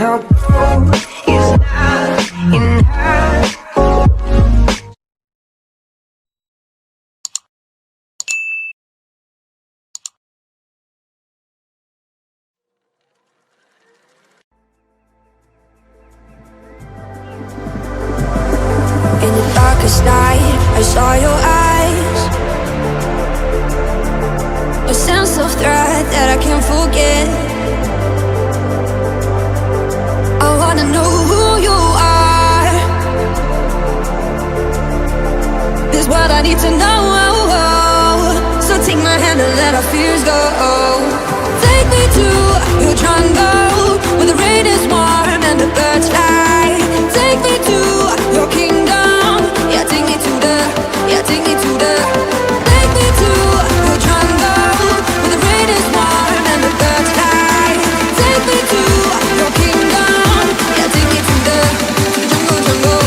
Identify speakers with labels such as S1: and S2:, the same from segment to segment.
S1: how cold is not enough. In the darkest night, I saw your eyes, a sense of threat that I can't forget. I wanna know who you are, is what I need to know. So take my hand and let our fears go. Take me to your jungle, where the rain is warm and the birds fly. Take me to your kingdom, yeah, take me to the, yeah, take me to the. Take me to your jungle, where the rain is warm and the birds fly. Take me to your kingdom, yeah, take me to the jungle, jungle.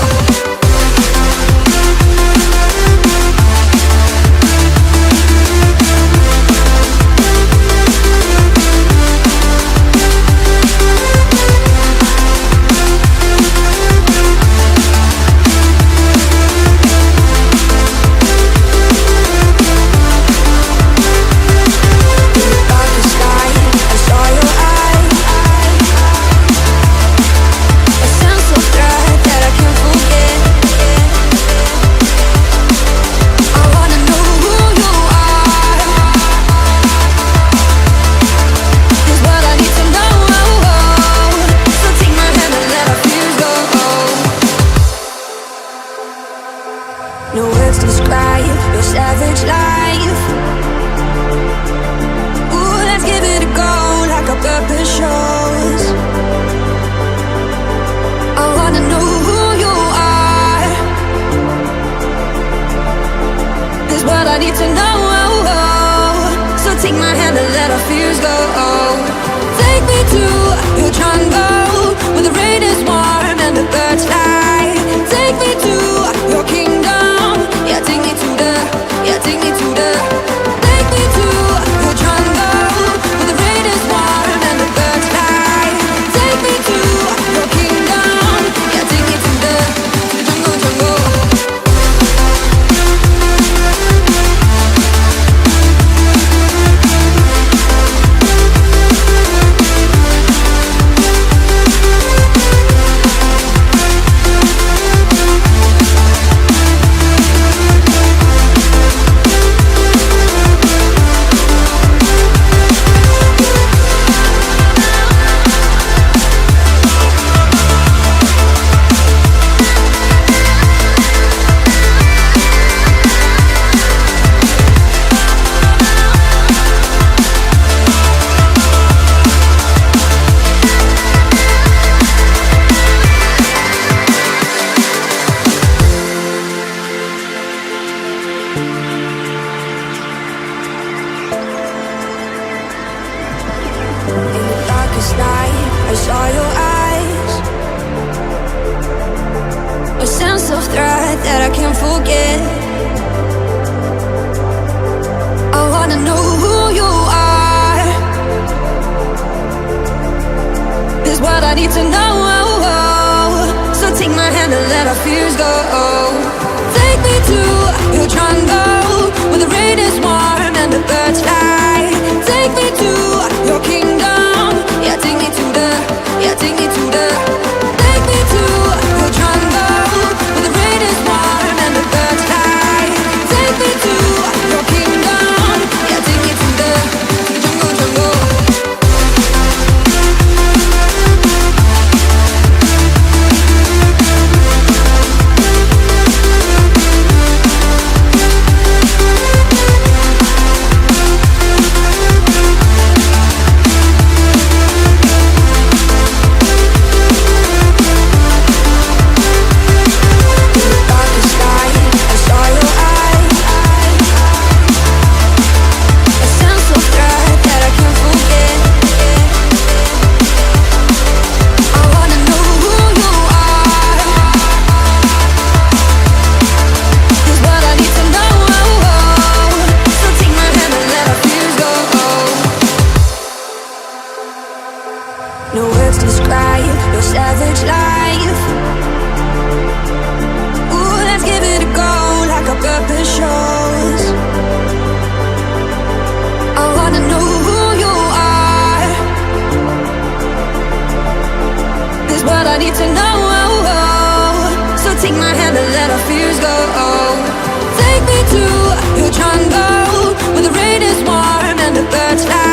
S1: No words describe your savage life. Ooh, let's give it a go like our purpose shows. I wanna know who you are, is what I need to know. So take my hand and let our fears go. Take me to your jungle, where the rain is warm and the birds fly. Take me to your kingdom, yeah, take me to the, yeah, take me to the. Take me to your jungle, where the rain is warm and the birds fly. Take me to your kingdom, yeah, take me to the jungle, jungle. I saw your eyes, a sense of threat that I can't forget. I wanna know who you are, is what I need to know. So take my hand and let our fears go. Take me to your jungle, where the rain is warm and the birds fly. Take me to your kingdom, yeah, take me to the, yeah, take me to the. Take me to your jungle, where the rain is warm and the birds fly. Take me to your kingdom, yeah, take me to the jungle, jungle. No words describe your savage life. Ooh, let's give it a go like our purpose shows. I wanna know who you are. This is what I need to know. So take my hand and let our fears go. Take me to your jungle, where the rain is warm and the birds fly.